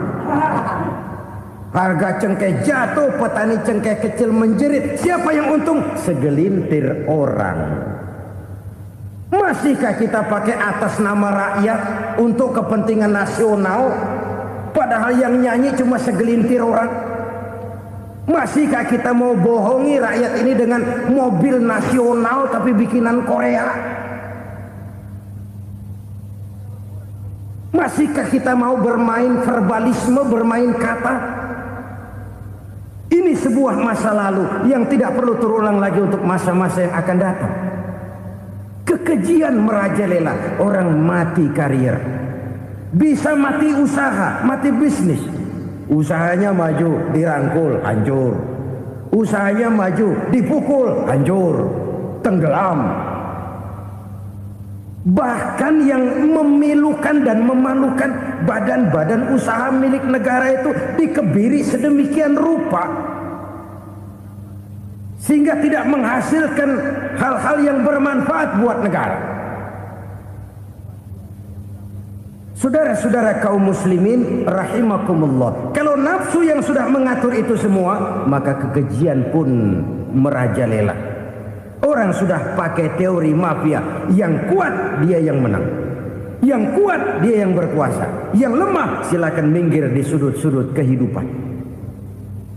Harga cengkeh jatuh, petani cengkeh kecil menjerit. Siapa yang untung? Segelintir orang. Masihkah kita pakai atas nama rakyat untuk kepentingan nasional? Padahal yang nyanyi cuma segelintir orang. Masihkah kita mau bohongi rakyat ini dengan mobil nasional tapi bikinan Korea? Masihkah kita mau bermain verbalisme, bermain kata? Ini sebuah masa lalu yang tidak perlu terulang lagi untuk masa-masa yang akan datang. Kekejian merajalela, orang mati karir. Bisa mati usaha, mati bisnis. Usahanya maju, dirangkul, hancur. Usahanya maju, dipukul, hancur, tenggelam. Bahkan yang memilukan dan memalukan badan-badan usaha milik negara itu dikebiri sedemikian rupa sehingga tidak menghasilkan hal-hal yang bermanfaat buat negara. Saudara-saudara kaum muslimin rahimakumullah, kalau nafsu yang sudah mengatur itu semua, maka kekejian pun merajalela. Orang sudah pakai teori mafia, yang kuat dia yang menang, yang kuat dia yang berkuasa, yang lemah silakan minggir di sudut-sudut kehidupan.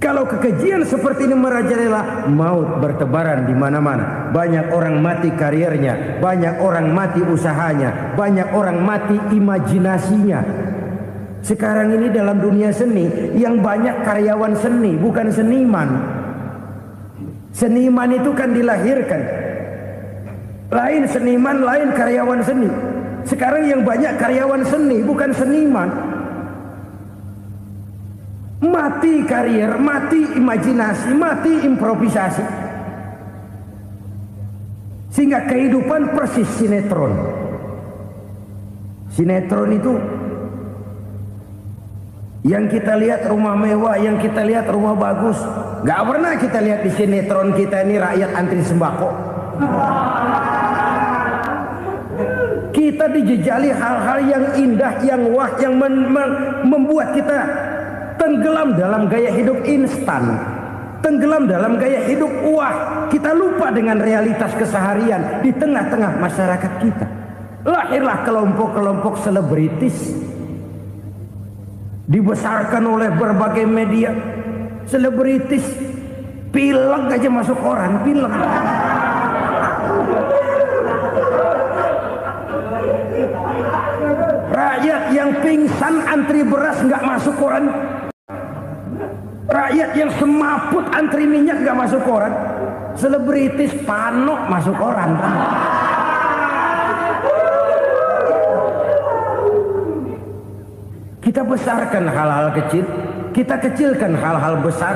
Kalau kekejian seperti ini merajalela, maut bertebaran di mana-mana. Banyak orang mati karirnya, banyak orang mati usahanya, banyak orang mati imajinasinya. Sekarang ini dalam dunia seni yang banyak karyawan seni, bukan seniman. Seniman itu kan dilahirkan, lain seniman, lain karyawan seni. Sekarang yang banyak karyawan seni, bukan seniman. Mati karier, mati imajinasi, mati improvisasi. Sehingga kehidupan persis sinetron. Sinetron itu yang kita lihat rumah mewah, yang kita lihat rumah bagus. Gak pernah kita lihat di sinetron kita ini rakyat antri sembako. Kita dijejali hal-hal yang indah, yang wah, yang membuat kita tenggelam dalam gaya hidup instan, tenggelam dalam gaya hidup wah. Kita lupa dengan realitas keseharian di tengah-tengah masyarakat kita. Lahirlah kelompok-kelompok selebritis, dibesarkan oleh berbagai media. Selebritis pilek aja masuk koran, pilek. Rakyat yang pingsan antri beras nggak masuk koran. Rakyat yang semaput antri minyak nggak masuk koran. Selebritis panok masuk koran. Kita besarkan hal-hal kecil, kita kecilkan hal-hal besar.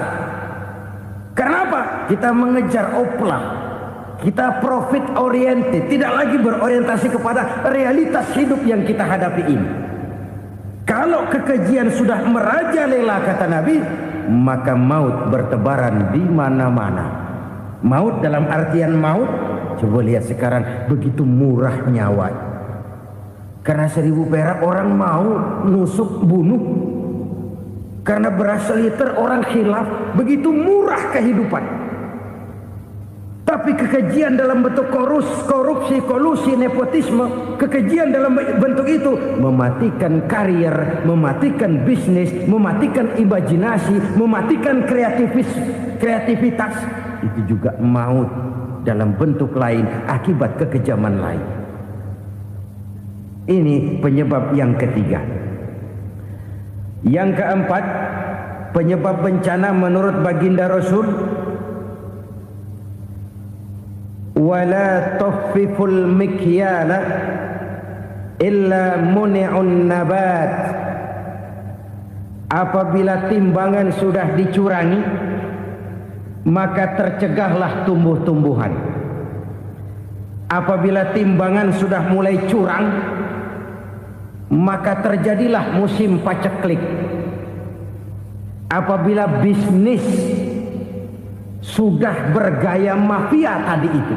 Karena apa? Kita mengejar oplah, kita profit oriented, tidak lagi berorientasi kepada realitas hidup yang kita hadapi ini. Kalau kekejian sudah merajalela, kata Nabi, maka maut bertebaran di mana-mana. Maut dalam artian maut, coba lihat sekarang begitu murah nyawa. Karena 1000 perak orang mau nusuk bunuh. Karena beras seliter orang khilaf, begitu murah kehidupan. Tapi kekejian dalam bentuk korupsi, kolusi, nepotisme, kekejian dalam bentuk itu mematikan karier, mematikan bisnis, mematikan imajinasi, mematikan kreativitas. Itu juga maut dalam bentuk lain akibat kekejaman lain. Ini penyebab yang ketiga. Yang keempat, penyebab bencana menurut baginda Rasul, wala tuffiful mikyala illa muni'un nabat. Apabila timbangan sudah dicurangi, maka tercegahlah tumbuh-tumbuhan. Apabila timbangan sudah mulai curang, maka terjadilah musim paceklik. Apabila bisnis sudah bergaya mafia tadi itu,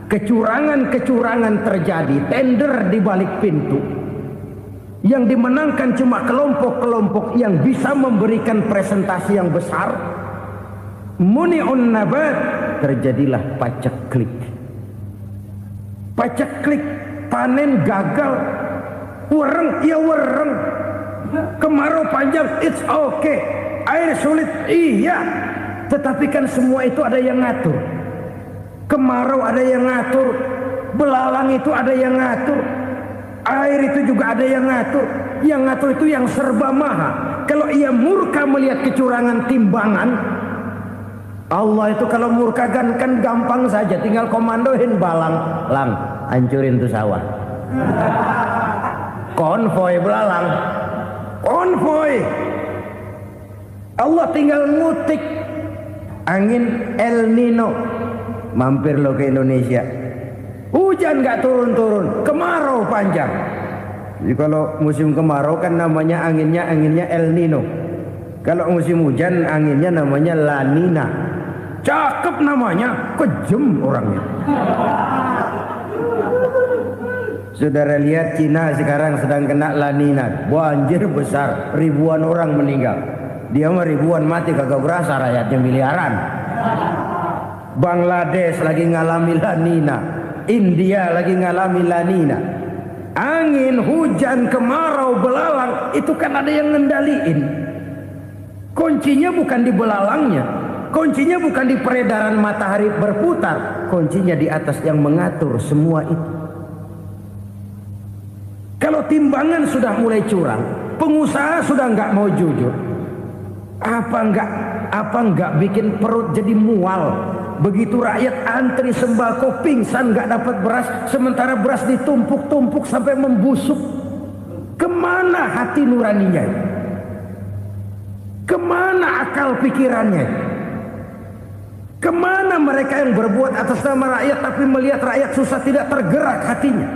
kecurangan-kecurangan terjadi, tender di balik pintu, yang dimenangkan cuma kelompok-kelompok yang bisa memberikan presentasi yang besar, muni'un nabat, terjadilah paceklik. Paceklik, panen gagal, wereng, ya wereng, kemarau panjang, it's okay, air sulit, iya. Tetapi kan semua itu ada yang ngatur. Kemarau ada yang ngatur, belalang itu ada yang ngatur, air itu juga ada yang ngatur. Yang ngatur itu yang serba maha. Kalau ia murka melihat kecurangan timbangan, Allah itu kalau murka kan gampang saja, tinggal komandoin balang, lang, hancurin tuh sawah. Konvoy belalang, konvoy. Allah tinggal ngutik angin El Nino. Mampir lo ke Indonesia, hujan nggak turun-turun, kemarau panjang. Jadi kalau musim kemarau kan namanya anginnya El Nino. Kalau musim hujan anginnya namanya La Nina. Cakep namanya, kejem orangnya. Saudara lihat Cina sekarang sedang kena La Nina, banjir besar, ribuan orang meninggal. Dia mah ribuan mati kagak berasa, rakyatnya miliaran. Bangladesh lagi ngalami La Nina, India lagi ngalami La Nina. Angin, hujan, kemarau, belalang itu kan ada yang ngendaliin. Kuncinya bukan di belalangnya, kuncinya bukan di peredaran matahari berputar, kuncinya di atas yang mengatur semua itu. Kalau timbangan sudah mulai curang, pengusaha sudah nggak mau jujur, apa nggak bikin perut jadi mual. Begitu rakyat antri sembako pingsan nggak dapat beras, sementara beras ditumpuk-tumpuk sampai membusuk. Kemana hati nuraninya? Kemana akal pikirannya? Kemana mereka yang berbuat atas nama rakyat tapi melihat rakyat susah tidak tergerak hatinya?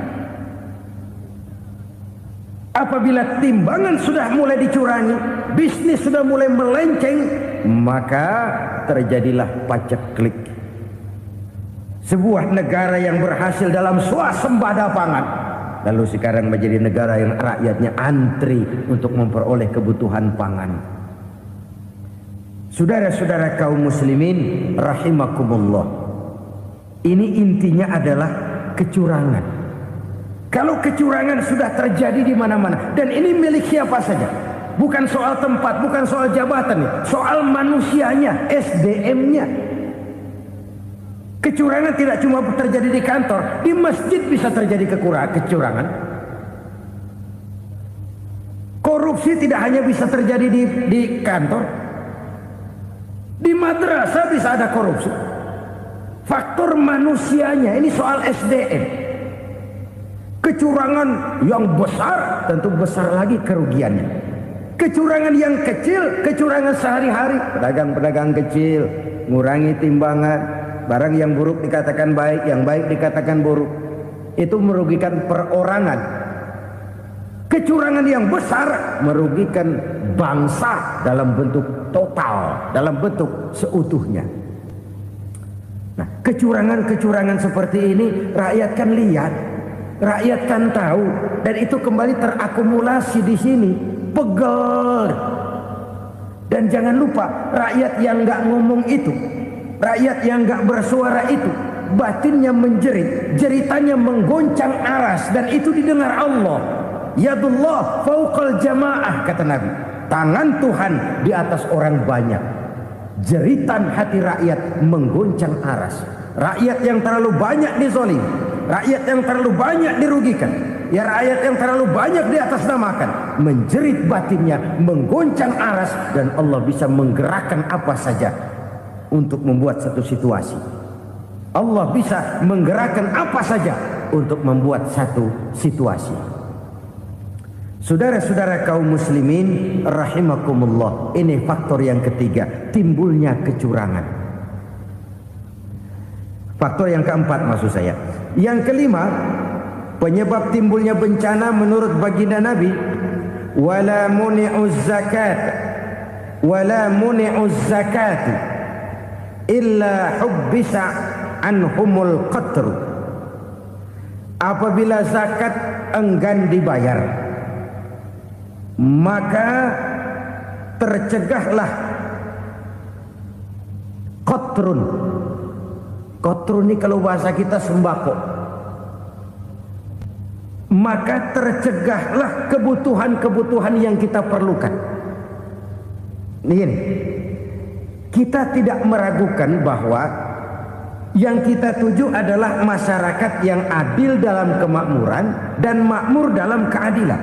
Apabila timbangan sudah mulai dicurangi, bisnis sudah mulai melenceng, maka terjadilah paceklik. Sebuah negara yang berhasil dalam swasembada pangan, lalu sekarang menjadi negara yang rakyatnya antri untuk memperoleh kebutuhan pangan. Saudara-saudara kaum muslimin rahimakumullah, ini intinya adalah kecurangan. Kalau kecurangan sudah terjadi di mana-mana, dan ini milik siapa saja, bukan soal tempat, bukan soal jabatan, soal manusianya, SDM-nya. Kecurangan tidak cuma terjadi di kantor, di masjid bisa terjadi kecurangan. Korupsi tidak hanya bisa terjadi di kantor, di madrasah bisa ada korupsi. Faktor manusianya, ini soal SDM. Kecurangan yang besar tentu besar lagi kerugiannya. Kecurangan yang kecil, kecurangan sehari-hari, pedagang-pedagang kecil ngurangi timbangan, barang yang buruk dikatakan baik, yang baik dikatakan buruk, itu merugikan perorangan. Kecurangan yang besar merugikan bangsa dalam bentuk total, dalam bentuk seutuhnya. Nah, kecurangan-kecurangan seperti ini rakyat kan lihat, rakyat kan tahu, dan itu kembali terakumulasi di sini, pegel. Dan jangan lupa, rakyat yang nggak ngomong itu, rakyat yang nggak bersuara itu, batinnya menjerit, jeritannya menggoncang aras, dan itu didengar Allah. Yadullah fauqal jamaah, kata Nabi, tangan Tuhan di atas orang banyak. Jeritan hati rakyat menggoncang aras. Rakyat yang terlalu banyak dizolim, rakyat yang terlalu banyak dirugikan, ya rakyat yang terlalu banyak di atas namakan, menjerit batinnya, menggoncang aras, dan Allah bisa menggerakkan apa saja untuk membuat satu situasi. Allah bisa menggerakkan apa saja untuk membuat satu situasi. Saudara-saudara kaum muslimin rahimakumullah, ini faktor yang ketiga, timbulnya kecurangan. Faktor yang keempat maksud saya. Yang kelima, penyebab timbulnya bencana menurut baginda Nabi, wala muni'uz zakat wala muni'uz zakat illa hubbisa anhumul qatr. Apabila zakat enggan dibayar, maka tercegahlah qatrun. Qatrun ini kalau bahasa kita sembako. Maka tercegahlah kebutuhan-kebutuhan yang kita perlukan. Ini, kita tidak meragukan bahwa yang kita tuju adalah masyarakat yang adil dalam kemakmuran dan makmur dalam keadilan.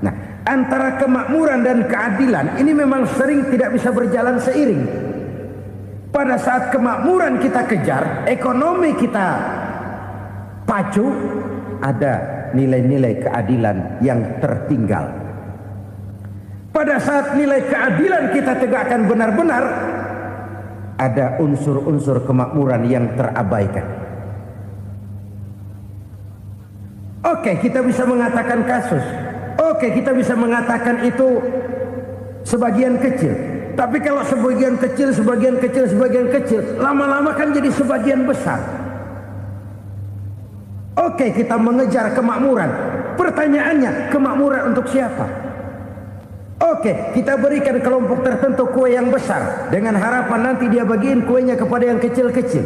Nah, antara kemakmuran dan keadilan ini memang sering tidak bisa berjalan seiring. Pada saat kemakmuran kita kejar, ekonomi kita pacu, ada nilai-nilai keadilan yang tertinggal. Pada saat nilai keadilan kita tegakkan benar-benar, ada unsur-unsur kemakmuran yang terabaikan. Oke, kita bisa mengatakan kasus. Oke, kita bisa mengatakan itu sebagian kecil. Tapi kalau sebagian kecil, lama-lama kan jadi sebagian besar. Oke, kita mengejar kemakmuran. Pertanyaannya, kemakmuran untuk siapa? Oke, kita berikan kelompok tertentu kue yang besar dengan harapan nanti dia bagiin kuenya kepada yang kecil-kecil.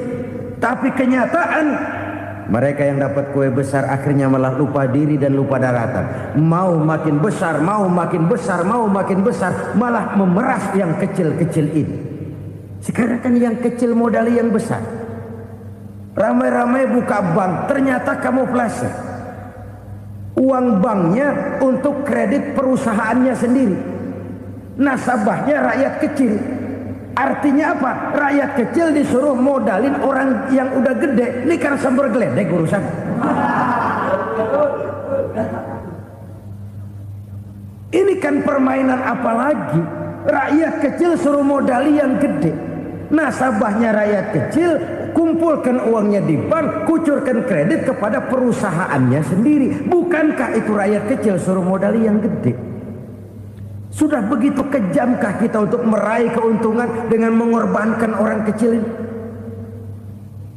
Tapi kenyataan mereka yang dapat kue besar akhirnya malah lupa diri dan lupa daratan. Mau makin besar, malah memeras yang kecil-kecil ini. Sekarang kan yang kecil modali yang besar. Ramai-ramai buka bank, ternyata kamuflase. Uang banknya untuk kredit perusahaannya sendiri. Nasabahnya rakyat kecil. Artinya apa? Rakyat kecil disuruh modalin orang yang udah gede. Ini kan sumber geledek urusan. Ini kan permainan apa lagi? Rakyat kecil suruh modali yang gede. Nasabahnya rakyat kecil, kumpulkan uangnya di bank, kucurkan kredit kepada perusahaannya sendiri. Bukankah itu rakyat kecil suruh modali yang gede? Sudah begitu kejamkah kita untuk meraih keuntungan dengan mengorbankan orang kecil ini?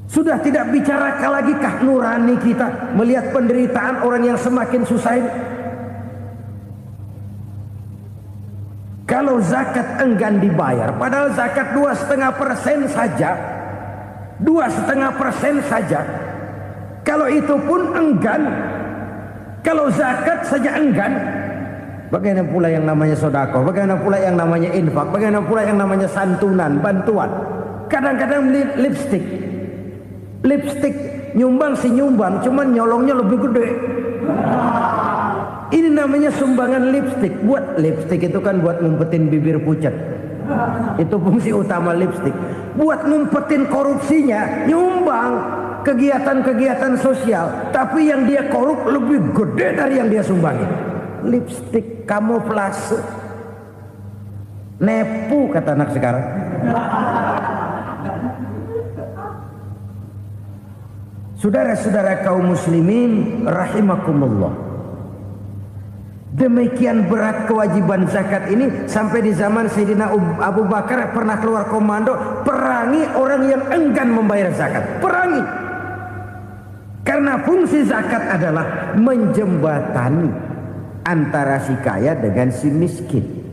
Sudah tidak bicara lagi kah nurani kita melihat penderitaan orang yang semakin susah ini? Kalau zakat enggan dibayar, padahal zakat 2,5% saja, 2,5% saja. Kalau itu pun enggan, kalau zakat saja enggan, bagaimana pula yang namanya sedekah, bagaimana pula yang namanya infak, bagaimana pula yang namanya santunan, bantuan. Kadang-kadang lipstick nyumbang si nyumbang, cuman nyolongnya lebih gede. Ini namanya sumbangan lipstick. Buat lipstick itu kan buat ngumpetin bibir pucat. Itu fungsi utama lipstick. Buat ngumpetin korupsinya, nyumbang kegiatan-kegiatan sosial, tapi yang dia korup lebih gede dari yang dia sumbangin. Lipstick kamuflase, nepu kata anak sekarang. Saudara-saudara kaum muslimin rahimakumullah, demikian berat kewajiban zakat ini sampai di zaman Sayyidina Abu Bakar pernah keluar komando perangi orang yang enggan membayar zakat. Perangi, karena fungsi zakat adalah menjembatani antara si kaya dengan si miskin.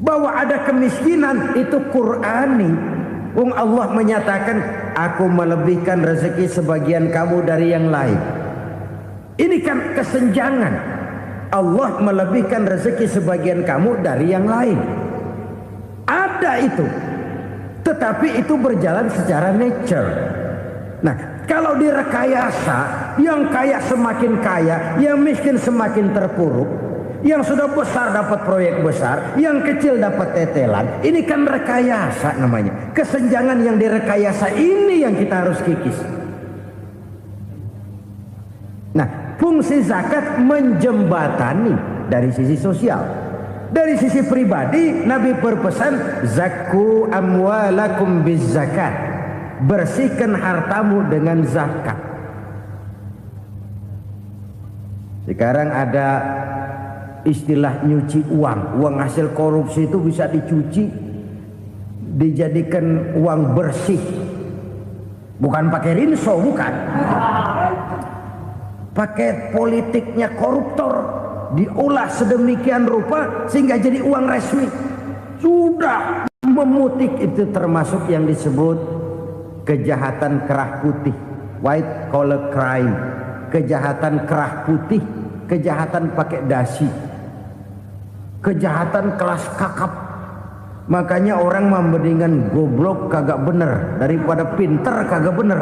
Bahwa ada kemiskinan itu Qur'ani. Allah menyatakan, aku melebihkan rezeki sebagian kamu dari yang lain. Ini kan kesenjangan. Allah melebihkan rezeki sebagian kamu dari yang lain. Ada itu. Tetapi itu berjalan secara nature. Nah, kalau direkayasa, yang kaya semakin kaya, yang miskin semakin terpuruk, yang sudah besar dapat proyek besar, yang kecil dapat tetelan. Ini kan rekayasa namanya. Kesenjangan yang direkayasa ini yang kita harus kikis. Nah, fungsi zakat menjembatani dari sisi sosial. Dari sisi pribadi, Nabi berpesan, zakku amwalakum biz zakat. Bersihkan hartamu dengan zakat. Sekarang ada istilah nyuci uang. Uang hasil korupsi itu bisa dicuci, dijadikan uang bersih. Bukan pakai rinso, bukan. Pakai politiknya koruptor, diolah sedemikian rupa sehingga jadi uang resmi. Sudah memutik, itu termasuk yang disebut kejahatan kerah putih, white collar crime. Kejahatan kerah putih, kejahatan pakai dasi, kejahatan kelas kakap. Makanya orang mendingan goblok kagak bener daripada pinter kagak bener.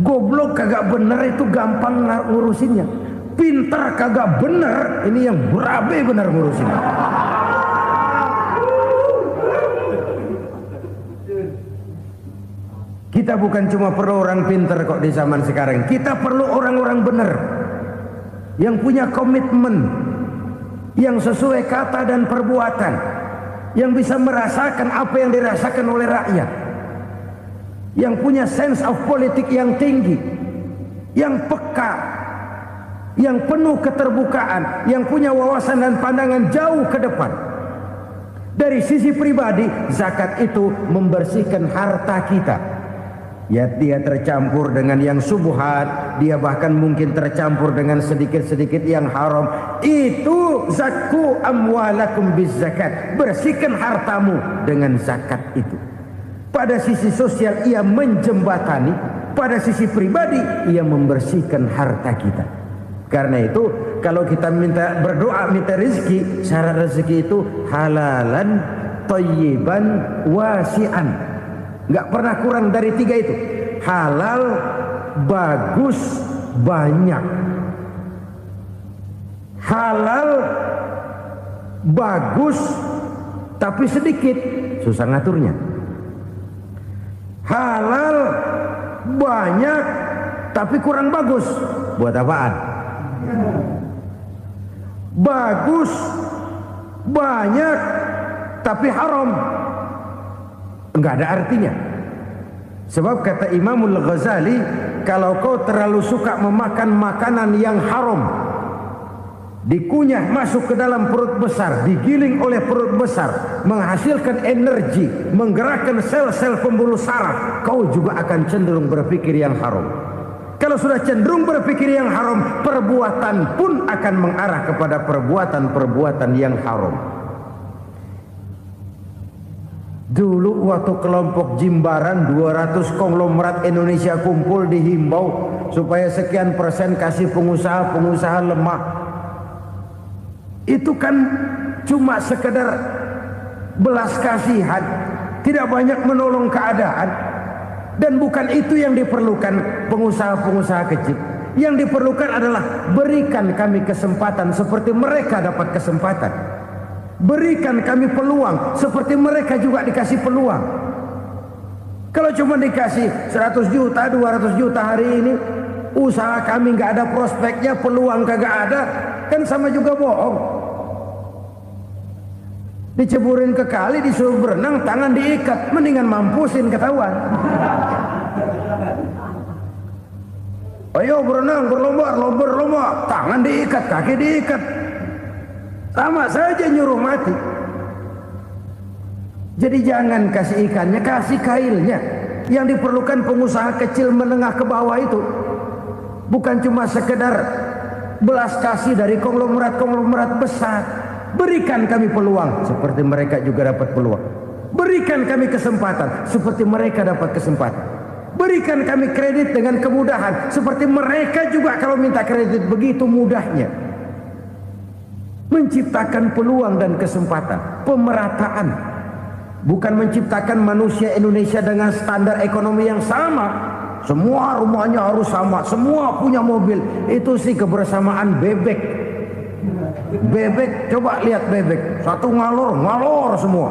Goblok kagak bener itu gampang ngurusinnya. Pinter kagak bener, ini yang berabe bener ngurusinnya. Kita bukan cuma perlu orang pinter kok di zaman sekarang. Kita perlu orang-orang bener yang punya komitmen, yang sesuai kata dan perbuatan, yang bisa merasakan apa yang dirasakan oleh rakyat, yang punya sense of politik yang tinggi, yang peka, yang penuh keterbukaan, yang punya wawasan dan pandangan jauh ke depan. Dari sisi pribadi, zakat itu membersihkan harta kita. Ya, dia tercampur dengan yang subuhat, dia bahkan mungkin tercampur dengan sedikit-sedikit yang haram. Itu zakku amwalakum bizzakat. Bersihkan hartamu dengan zakat itu. Pada sisi sosial ia menjembatani, pada sisi pribadi ia membersihkan harta kita. Karena itu kalau kita minta berdoa, minta rezeki, syarat rezeki itu halalan thayyiban wasi'an. Nggak pernah kurang dari 3 itu. Halal, bagus, banyak. Halal, bagus, tapi sedikit, susah ngaturnya. Halal, banyak, tapi kurang bagus. Buat apaan? Bagus, banyak, tapi haram. Enggak ada artinya. Sebab kata Imamul Ghazali, kalau kau terlalu suka memakan makanan yang haram, dikunyah masuk ke dalam perut besar, digiling oleh perut besar, menghasilkan energi, menggerakkan sel-sel pembuluh saraf, kau juga akan cenderung berpikir yang haram. Kalau sudah cenderung berpikir yang haram, perbuatan pun akan mengarah kepada perbuatan-perbuatan yang haram. Dulu waktu kelompok Jimbaran 200 konglomerat Indonesia kumpul, dihimbau supaya sekian persen kasih pengusaha-pengusaha lemah. Itu kan cuma sekedar belas kasihan, tidak banyak menolong keadaan. Dan bukan itu yang diperlukan pengusaha-pengusaha kecil. Yang diperlukan adalah berikan kami kesempatan seperti mereka dapat kesempatan. Berikan kami peluang seperti mereka juga dikasih peluang. Kalau cuma dikasih 100 juta, 200 juta hari ini, usaha kami nggak ada prospeknya, peluang kagak ada, kan sama juga bohong. Diceburin ke kali, disuruh berenang, tangan diikat, mendingan mampusin, ketahuan. Ayo berenang, berlomba, tangan diikat, kaki diikat, sama saja nyuruh mati. Jadi jangan kasih ikannya, kasih kailnya. Yang diperlukan pengusaha kecil menengah ke bawah itu bukan cuma sekedar belas kasih dari konglomerat-konglomerat besar. Berikan kami peluang seperti mereka juga dapat peluang. Berikan kami kesempatan seperti mereka dapat kesempatan. Berikan kami kredit dengan kemudahan seperti mereka juga kalau minta kredit begitu mudahnya. Menciptakan peluang dan kesempatan, pemerataan. Bukan menciptakan manusia Indonesia dengan standar ekonomi yang sama. Semua rumahnya harus sama, semua punya mobil. Itu sih kebersamaan bebek. Bebek, coba lihat bebek. Satu ngalor semua.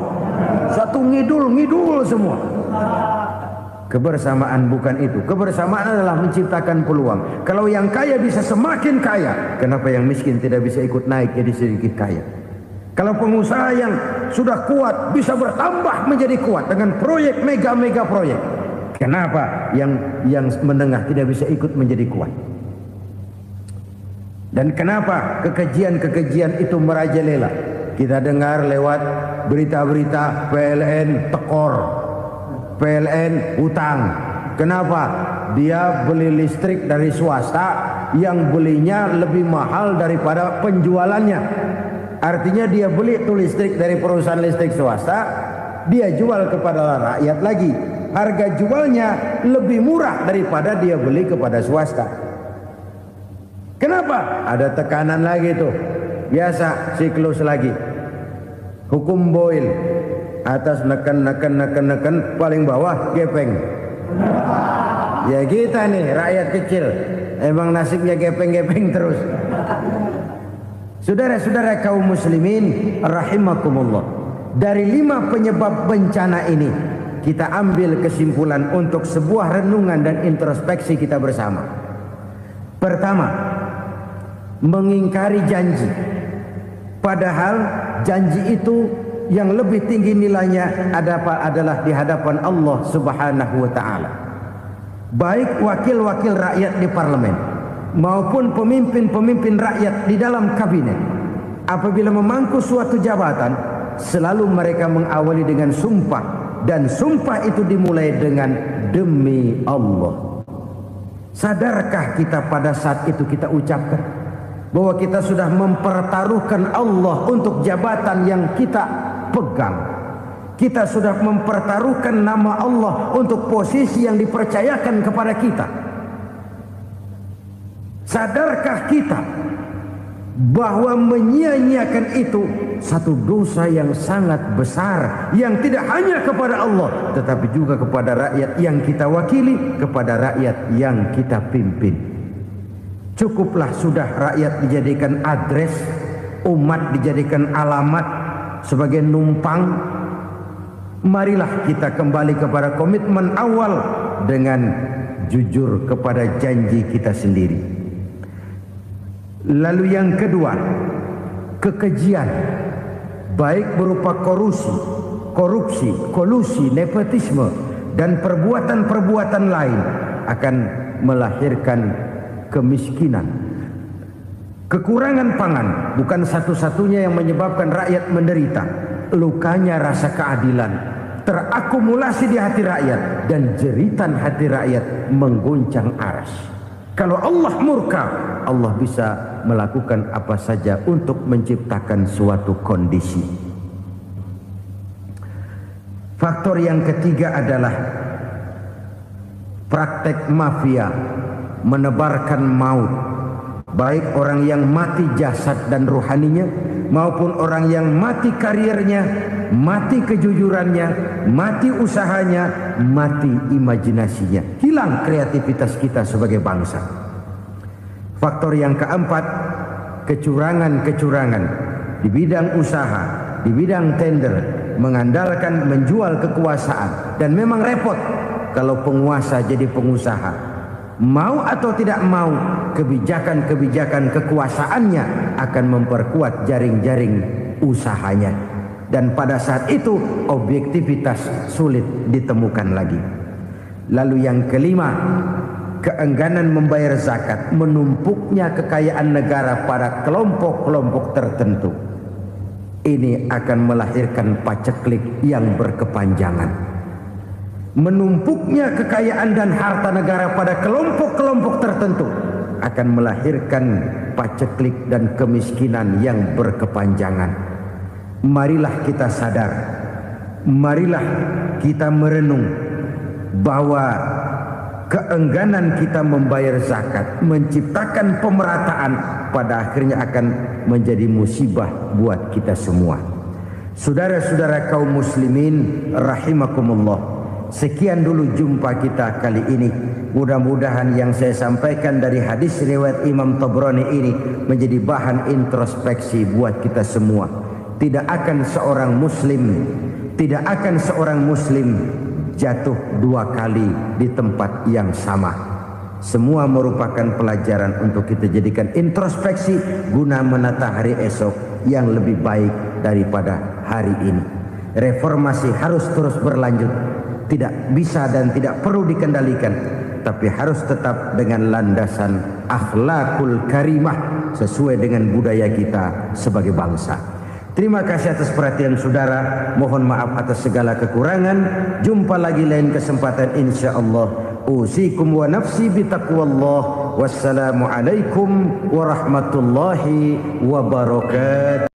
Satu ngidul semua. Kebersamaan bukan itu. Kebersamaan adalah menciptakan peluang. Kalau yang kaya bisa semakin kaya, kenapa yang miskin tidak bisa ikut naik jadi sedikit kaya? Kalau pengusaha yang sudah kuat bisa bertambah menjadi kuat dengan proyek mega proyek, kenapa yang menengah tidak bisa ikut menjadi kuat? Dan kenapa kekejian itu merajalela? Kita dengar lewat berita-berita PLN tekor, PLN utang. Kenapa? Dia beli listrik dari swasta yang belinya lebih mahal daripada penjualannya. Artinya dia beli itu listrik dari perusahaan listrik swasta, dia jual kepada rakyat lagi. Harga jualnya lebih murah daripada dia beli kepada swasta. Kenapa? Ada tekanan lagi tuh. Biasa siklus lagi. Hukum Boyle. Atas neken, paling bawah gepeng. Ya kita nih rakyat kecil, emang nasibnya gepeng terus. Saudara-saudara kaum muslimin rahimakumullah, dari 5 penyebab bencana ini kita ambil kesimpulan untuk sebuah renungan dan introspeksi kita bersama. Pertama, mengingkari janji. Padahal janji itu yang lebih tinggi nilainya adalah di hadapan Allah Subhanahu wa taala. Baik wakil-wakil rakyat di parlemen maupun pemimpin-pemimpin rakyat di dalam kabinet, apabila memangku suatu jabatan, selalu mereka mengawali dengan sumpah, dan sumpah itu dimulai dengan demi Allah. Sadarkah kita pada saat itu kita ucapkan bahwa kita sudah mempertaruhkan Allah untuk jabatan yang kita pegang? Kita sudah mempertaruhkan nama Allah untuk posisi yang dipercayakan kepada kita. Sadarkah kita bahwa menyia-nyiakan itu satu dosa yang sangat besar, yang tidak hanya kepada Allah tetapi juga kepada rakyat yang kita wakili, kepada rakyat yang kita pimpin. Cukuplah sudah rakyat dijadikan adres, umat dijadikan alamat sebagai numpang. Marilah kita kembali kepada komitmen awal dengan jujur kepada janji kita sendiri. Lalu yang kedua, kekejian, baik berupa korupsi, kolusi, nepotisme, dan perbuatan-perbuatan lain akan melahirkan kemiskinan. Kekurangan pangan bukan satu-satunya yang menyebabkan rakyat menderita. Lukanya rasa keadilan terakumulasi di hati rakyat, dan jeritan hati rakyat mengguncang aras. Kalau Allah murka, Allah bisa melakukan apa saja untuk menciptakan suatu kondisi. Faktor yang ketiga adalah praktek mafia menebarkan maut, baik orang yang mati jasad dan rohaninya maupun orang yang mati karirnya, mati kejujurannya, mati usahanya, mati imajinasinya. Hilang kreativitas kita sebagai bangsa. Faktor yang keempat, kecurangan-kecurangan di bidang usaha, di bidang tender, mengandalkan menjual kekuasaan. Dan memang repot kalau penguasa jadi pengusaha. Mau atau tidak mau, kebijakan-kebijakan kekuasaannya akan memperkuat jaring-jaring usahanya. Dan pada saat itu objektivitas sulit ditemukan lagi. Lalu yang kelima, keengganan membayar zakat, menumpuknya kekayaan negara pada kelompok-kelompok tertentu. Ini akan melahirkan paceklik yang berkepanjangan. Menumpuknya kekayaan dan harta negara pada kelompok-kelompok tertentu akan melahirkan paceklik dan kemiskinan yang berkepanjangan. Marilah kita sadar, marilah kita merenung bahwa keengganan kita membayar zakat, menciptakan pemerataan, pada akhirnya akan menjadi musibah buat kita semua. Saudara-saudara kaum muslimin rahimakumullah, sekian dulu jumpa kita kali ini. Mudah-mudahan yang saya sampaikan dari hadis riwayat Imam Tabrani ini menjadi bahan introspeksi buat kita semua. Tidak akan seorang muslim jatuh dua kali di tempat yang sama. Semua merupakan pelajaran untuk kita jadikan introspeksi guna menata hari esok yang lebih baik daripada hari ini. Reformasi harus terus berlanjut. Tidak bisa dan tidak perlu dikendalikan, tapi harus tetap dengan landasan akhlakul karimah sesuai dengan budaya kita sebagai bangsa. Terima kasih atas perhatian saudara. Mohon maaf atas segala kekurangan. Jumpa lagi lain kesempatan insyaallah. Usikum wa nafsi bitaqwallah. Wassalamualaikum warahmatullahi wabarakatuh.